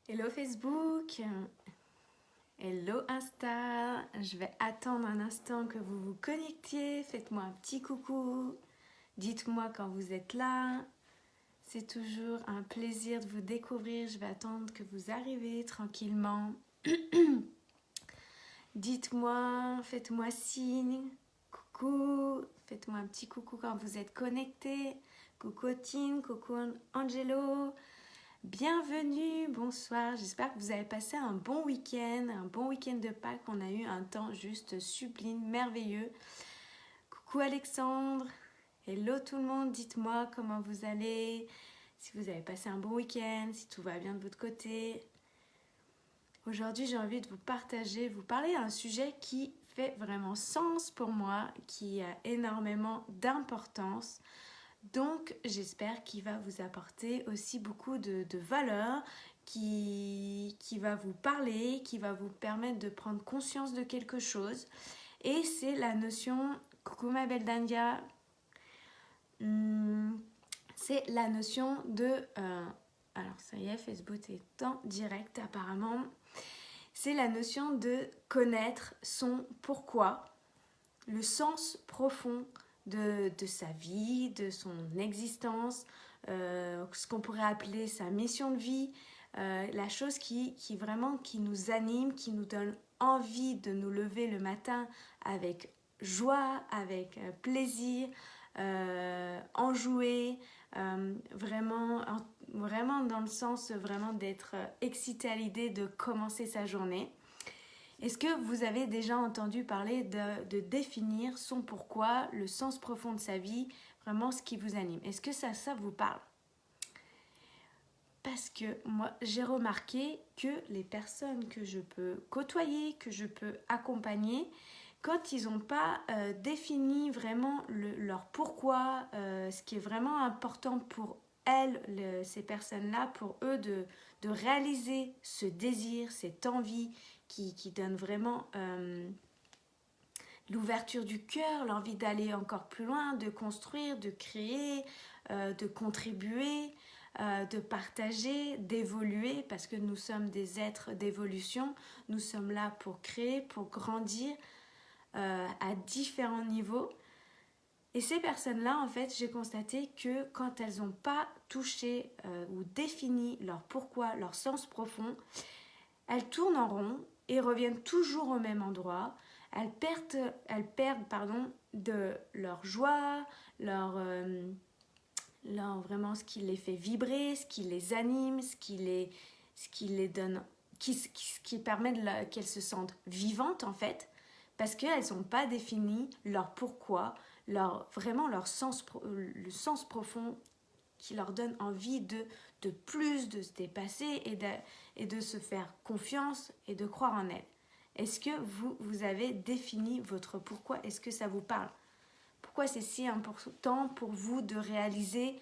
Hello Facebook, hello Insta, je vais attendre un instant que vous vous connectiez, faites-moi un petit coucou, dites-moi quand vous êtes là, c'est toujours un plaisir de vous découvrir, je vais attendre que vous arrivez tranquillement. Dites-moi, faites-moi signe, coucou, faites-moi un petit coucou quand vous êtes connectés, coucou Tine, coucou Angelo. Bienvenue, bonsoir, j'espère que vous avez passé un bon week-end de Pâques, on a eu un temps juste sublime, merveilleux. Coucou Alexandre, hello tout le monde, dites-moi comment vous allez, si vous avez passé un bon week-end, si tout va bien de votre côté. Aujourd'hui j'ai envie de vous parler d'un sujet qui fait vraiment sens pour moi, qui a énormément d'importance. Donc, j'espère qu'il va vous apporter aussi beaucoup de valeur, qui va vous parler, qui va vous permettre de prendre conscience de quelque chose. Et c'est la notion, coucou ma belle Dandia, c'est la notion de... alors ça y est, Facebook est en direct apparemment. C'est la notion de connaître son pourquoi, le sens profond de sa vie, de son existence, ce qu'on pourrait appeler sa mission de vie, la chose qui nous anime, qui nous donne envie de nous lever le matin avec joie, avec plaisir, enjoué, vraiment dans le sens vraiment d'être excité à l'idée de commencer sa journée. Est-ce que vous avez déjà entendu parler de définir son pourquoi, le sens profond de sa vie, vraiment ce qui vous anime? Est-ce que ça vous parle? Parce que moi, j'ai remarqué que les personnes que je peux côtoyer, que je peux accompagner, quand ils n'ont pas défini vraiment leur pourquoi, ce qui est vraiment important pour elles, ces personnes-là, pour eux de réaliser ce désir, cette envie qui donne vraiment l'ouverture du cœur, l'envie d'aller encore plus loin, de construire, de créer, de contribuer, de partager, d'évoluer, parce que nous sommes des êtres d'évolution, nous sommes là pour créer, pour grandir à différents niveaux. Et ces personnes-là, en fait, j'ai constaté que quand elles n'ont pas touché ou défini leur pourquoi, leur sens profond, elles tournent en rond et reviennent toujours au même endroit. Elles perdent de leur joie, vraiment ce qui les fait vibrer, ce qui les anime, ce qui les donne, ce qui permet qu'elles se sentent vivantes en fait, parce qu'elles n'ont pas défini leur pourquoi, vraiment le sens profond qui leur donne envie de plus, de se dépasser et de se faire confiance et de croire en elles. Est-ce que vous avez défini votre pourquoi? Est-ce que ça vous parle? Pourquoi c'est si important pour vous de réaliser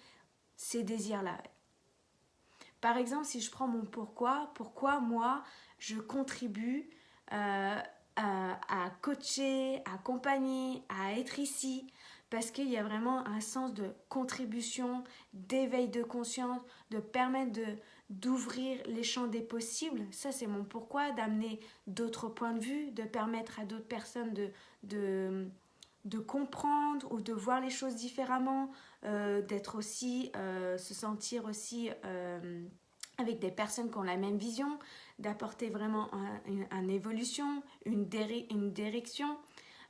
ces désirs-là? Par exemple, si je prends mon pourquoi moi, je contribue à coacher, à accompagner, à être ici, parce qu'il y a vraiment un sens de contribution, d'éveil de conscience, de permettre d'ouvrir les champs des possibles. Ça, c'est mon pourquoi, d'amener d'autres points de vue, de permettre à d'autres personnes de comprendre ou de voir les choses différemment, d'être aussi, se sentir aussi avec des personnes qui ont la même vision, d'apporter vraiment une évolution, une direction,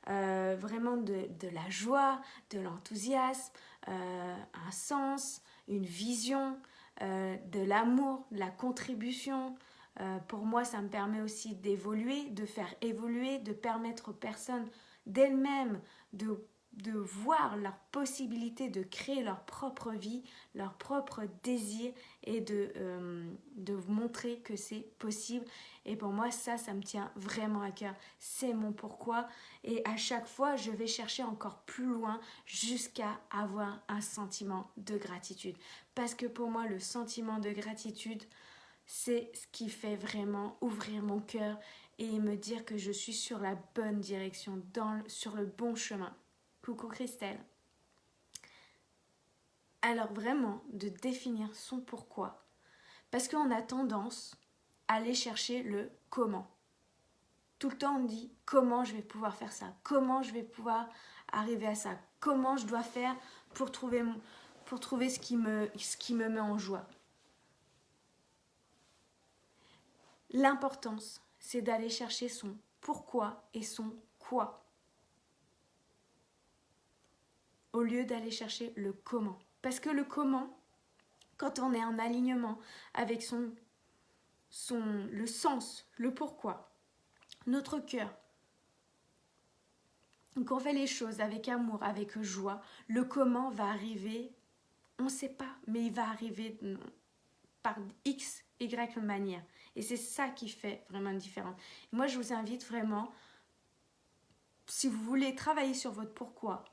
vraiment de la joie, de l'enthousiasme, un sens, une vision, de l'amour, de la contribution. Pour moi, ça me permet aussi d'évoluer, de faire évoluer, de permettre aux personnes d'elles-mêmes de voir leur possibilité de créer leur propre vie, leur propre désir et de vous montrer que c'est possible. Et pour moi, ça me tient vraiment à cœur. C'est mon pourquoi. Et à chaque fois, je vais chercher encore plus loin jusqu'à avoir un sentiment de gratitude. Parce que pour moi, le sentiment de gratitude, c'est ce qui fait vraiment ouvrir mon cœur et me dire que je suis sur la bonne direction, sur le bon chemin. Coucou Christelle. Alors vraiment, de définir son pourquoi. Parce qu'on a tendance aller chercher le comment. Tout le temps on dit comment je vais pouvoir faire ça, comment je vais pouvoir arriver à ça, comment je dois faire pour trouver ce qui me met en joie. L'importance, c'est d'aller chercher son pourquoi et son quoi, au lieu d'aller chercher le comment. Parce que le comment, quand on est en alignement avec le sens, le pourquoi, notre cœur, qu'on fait les choses avec amour, avec joie, le comment va arriver, on ne sait pas, mais il va arriver par X, Y manière. Et c'est ça qui fait vraiment une différence. Moi, je vous invite vraiment, si vous voulez travailler sur votre pourquoi,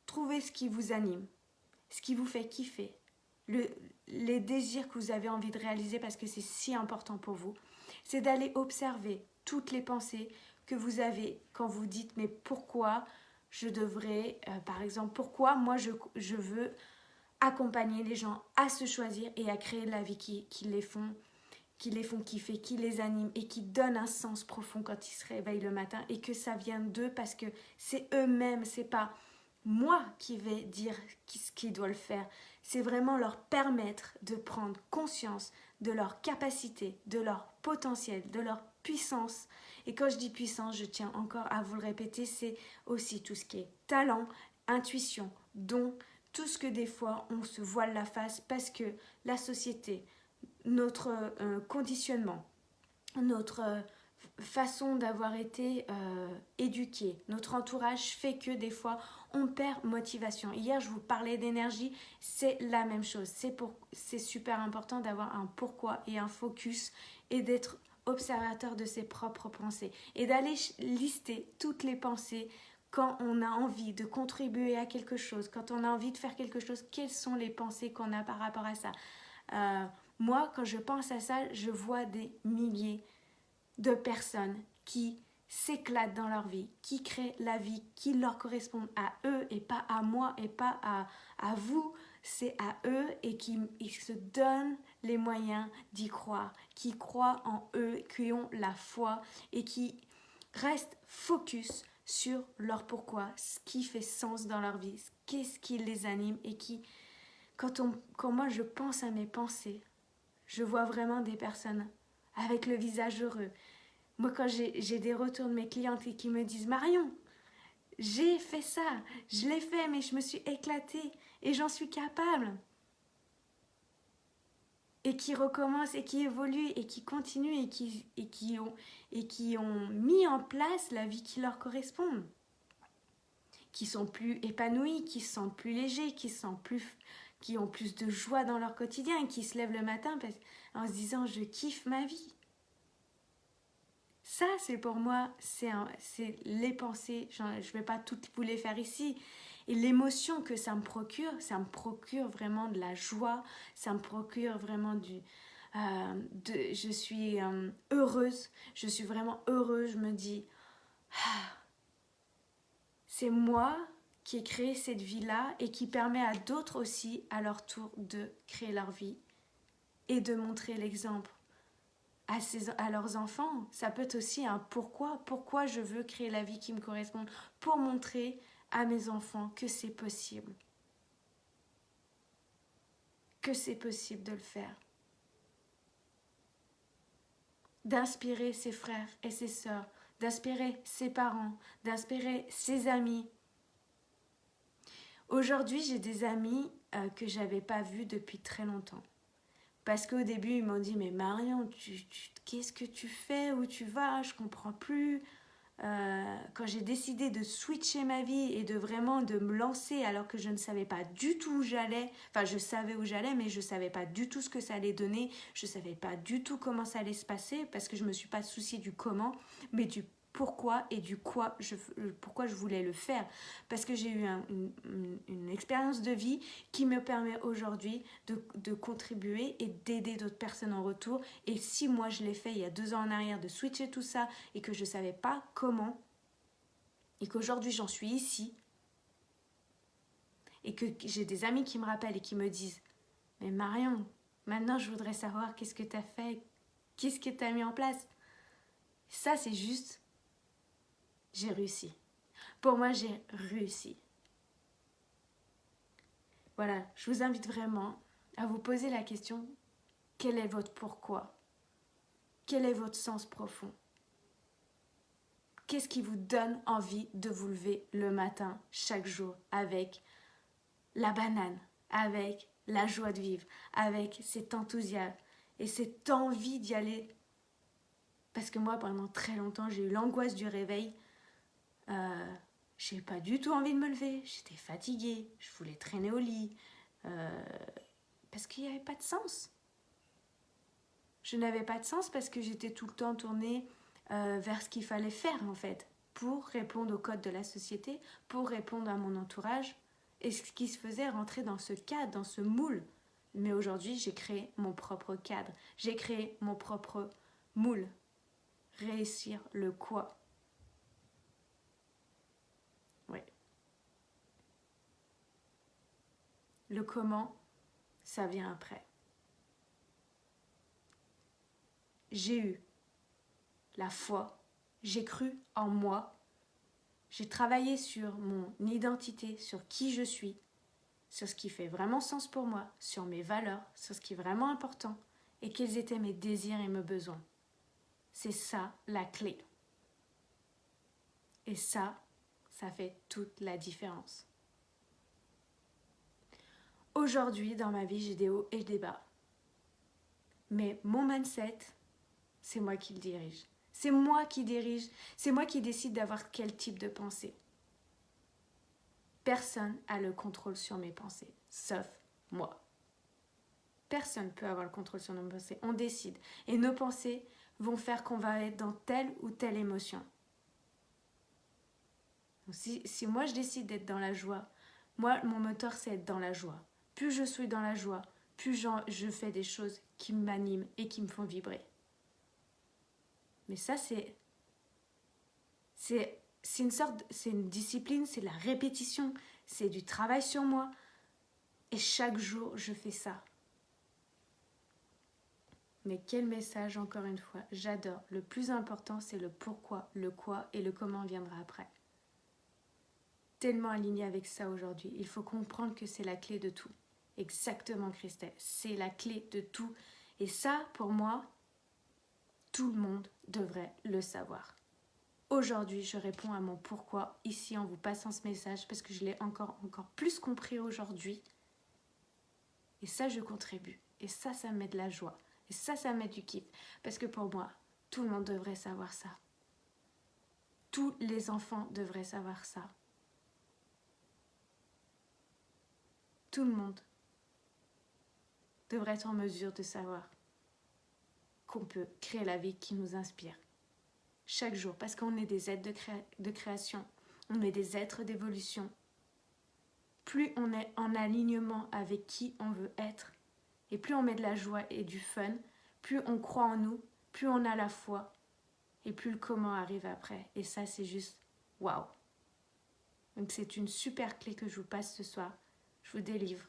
trouvez ce qui vous anime, ce qui vous fait kiffer, les désirs que vous avez envie de réaliser parce que c'est si important pour vous. C'est d'aller observer toutes les pensées que vous avez quand vous dites mais pourquoi je devrais, par exemple, pourquoi moi je veux accompagner les gens à se choisir et à créer la vie qui les font kiffer, qui les anime et qui donne un sens profond quand ils se réveillent le matin et que ça vient d'eux parce que c'est eux-mêmes, c'est pas moi qui vais dire ce qu'ils doivent faire. C'est vraiment leur permettre de prendre conscience de leur capacité, de leur potentiel, de leur puissance. Et quand je dis puissance, je tiens encore à vous le répéter, c'est aussi tout ce qui est talent, intuition, don, tout ce que des fois on se voile la face parce que la société, notre conditionnement, notre façon d'avoir été éduqué, notre entourage fait que des fois on perd motivation. Hier je vous parlais d'énergie, c'est la même chose. C'est super important d'avoir un pourquoi et un focus et d'être observateur de ses propres pensées et d'aller lister toutes les pensées quand on a envie de contribuer à quelque chose, quand on a envie de faire quelque chose, quelles sont les pensées qu'on a par rapport à ça. Moi, quand je pense à ça, je vois des milliers de personnes qui s'éclatent dans leur vie, qui créent la vie qui leur correspond à eux et pas à moi et pas à vous, c'est à eux et qui se donnent les moyens d'y croire, qui croient en eux, qui ont la foi et qui restent focus sur leur pourquoi, ce qui fait sens dans leur vie, qu'est-ce qui les anime et qui, quand moi je pense à mes pensées, je vois vraiment des personnes avec le visage heureux. Moi, quand j'ai des retours de mes clientes qui me disent « Marion, j'ai fait ça, je l'ai fait, mais je me suis éclatée et j'en suis capable. » Et qui recommencent et qui évoluent et qui continuent et qui ont mis en place la vie qui leur correspond. Qui sont plus épanouis, qui se sentent plus légers, qui ont plus de joie dans leur quotidien et qui se lèvent le matin en se disant « Je kiffe ma vie ». Ça, c'est pour moi, c'est les pensées, je ne vais pas toutes vous les faire ici. Et l'émotion que ça me procure vraiment de la joie, ça me procure vraiment je suis heureuse, je suis vraiment heureuse, je me dis, c'est moi qui ai créé cette vie-là et qui permet à d'autres aussi, à leur tour, de créer leur vie et de montrer l'exemple. À leurs enfants, ça peut être aussi un pourquoi je veux créer la vie qui me correspond, pour montrer à mes enfants que c'est possible, de le faire, d'inspirer ses frères et ses sœurs, d'inspirer ses parents, d'inspirer ses amis. Aujourd'hui, j'ai des amis que j'avais pas vus depuis très longtemps. Parce qu'au début, ils m'ont dit « Mais Marion, qu'est-ce que tu fais? Où tu vas? Je comprends plus. » Quand j'ai décidé de switcher ma vie et de me lancer alors que je ne savais pas du tout où j'allais, enfin je savais où j'allais mais je ne savais pas du tout ce que ça allait donner, je ne savais pas du tout comment ça allait se passer parce que je ne me suis pas souciée du comment, mais du pourquoi et du quoi pourquoi je voulais le faire, parce que j'ai eu une expérience de vie qui me permet aujourd'hui de contribuer et d'aider d'autres personnes en retour. Et si moi je l'ai fait il y a 2 ans en arrière, de switcher tout ça et que je ne savais pas comment, et qu'aujourd'hui j'en suis ici et que j'ai des amis qui me rappellent et qui me disent « Mais Marion, Maintenant, je voudrais savoir qu'est-ce que tu as fait, qu'est-ce que tu as mis en place. Ça, c'est juste, j'ai réussi. Pour moi, j'ai réussi. Voilà, je vous invite vraiment à vous poser la question, quel est votre pourquoi? Quel est votre sens profond? Qu'est-ce qui vous donne envie de vous lever le matin, chaque jour, avec la banane, avec la joie de vivre, avec cet enthousiasme et cette envie d'y aller? Parce que moi, pendant très longtemps, j'ai eu l'angoisse du réveil. J'ai pas du tout envie de me lever. J'étais fatiguée. Je voulais traîner au lit. Parce qu'il n'y avait pas de sens. Je n'avais pas de sens parce que j'étais tout le temps tournée vers ce qu'il fallait faire, en fait, pour répondre aux codes de la société, pour répondre à mon entourage, et ce qui se faisait rentrer dans ce cadre, dans ce moule. Mais aujourd'hui, j'ai créé mon propre cadre. J'ai créé mon propre moule. Réussir le quoi? Oui. Le comment, ça vient après. J'ai eu la foi, j'ai cru en moi, j'ai travaillé sur mon identité, sur qui je suis, sur ce qui fait vraiment sens pour moi, sur mes valeurs, sur ce qui est vraiment important et quels étaient mes désirs et mes besoins. C'est ça la clé. Et ça fait toute la différence. Aujourd'hui, dans ma vie, j'ai des hauts et des bas. Mais mon mindset, c'est moi qui le dirige. C'est moi qui dirige, c'est moi qui décide d'avoir quel type de pensée. Personne n'a le contrôle sur mes pensées, sauf moi. Personne ne peut avoir le contrôle sur nos pensées. On décide. Et nos pensées vont faire qu'on va être dans telle ou telle émotion. Donc si moi je décide d'être dans la joie, moi mon moteur c'est être dans la joie. Plus je suis dans la joie, plus je fais des choses qui m'animent et qui me font vibrer. Mais ça c'est une discipline, c'est de la répétition, c'est du travail sur moi. Et chaque jour, je fais ça. Mais quel message, encore une fois, j'adore. Le plus important, c'est le pourquoi, le quoi et le comment viendra après. Tellement aligné avec ça aujourd'hui. Il faut comprendre que c'est la clé de tout. Exactement, Christelle. C'est la clé de tout. Et ça, pour moi, tout le monde devrait le savoir. Aujourd'hui, je réponds à mon pourquoi ici en vous passant ce message parce que je l'ai encore plus compris aujourd'hui. Et ça, je contribue. Et ça me met de la joie. Et ça me met du kiff. Parce que pour moi, tout le monde devrait savoir ça. Tous les enfants devraient savoir ça. Tout le monde devrait être en mesure de savoir qu'on peut créer la vie qui nous inspire. Chaque jour, parce qu'on est des êtres de création. On est des êtres d'évolution. Plus on est en alignement avec qui on veut être, et plus on met de la joie et du fun, plus on croit en nous, plus on a la foi, et plus le comment arrive après. Et ça, c'est juste waouh. Donc c'est une super clé que je vous passe ce soir. Je vous délivre.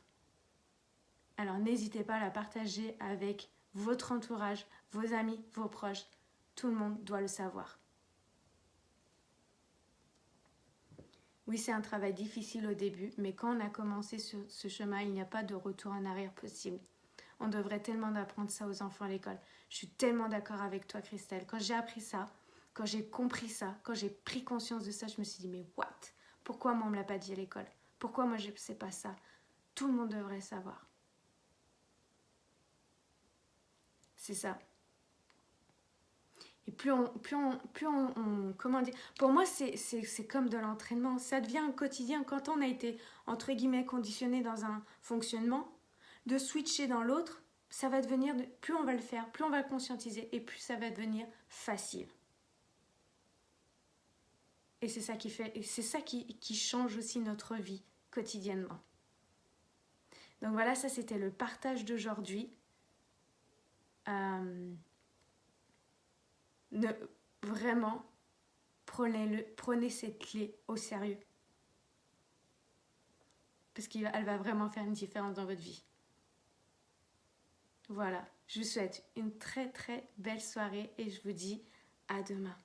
Alors n'hésitez pas à la partager avec votre entourage, vos amis, vos proches. Tout le monde doit le savoir. Oui, c'est un travail difficile au début, mais quand on a commencé sur ce chemin, il n'y a pas de retour en arrière possible. On devrait tellement d'apprendre ça aux enfants à l'école. Je suis tellement d'accord avec toi, Christelle. Quand j'ai appris ça, quand j'ai compris ça, quand j'ai pris conscience de ça, je me suis dit, mais what? Pourquoi moi on ne me l'a pas dit à l'école? Pourquoi moi je ne sais pas ça? Tout le monde devrait savoir. C'est ça. Et plus on comment dire, pour moi c'est comme de l'entraînement, ça devient un quotidien quand on a été entre guillemets conditionné dans un fonctionnement, de switcher dans l'autre, ça va devenir, plus on va le faire, plus on va le conscientiser et plus ça va devenir facile. Et c'est ça qui fait, et c'est ça qui change aussi notre vie quotidiennement. Donc voilà, ça c'était le partage d'aujourd'hui. Vraiment, prenez cette clé au sérieux. Parce qu'elle va vraiment faire une différence dans votre vie. Voilà, je vous souhaite une très très belle soirée et je vous dis à demain.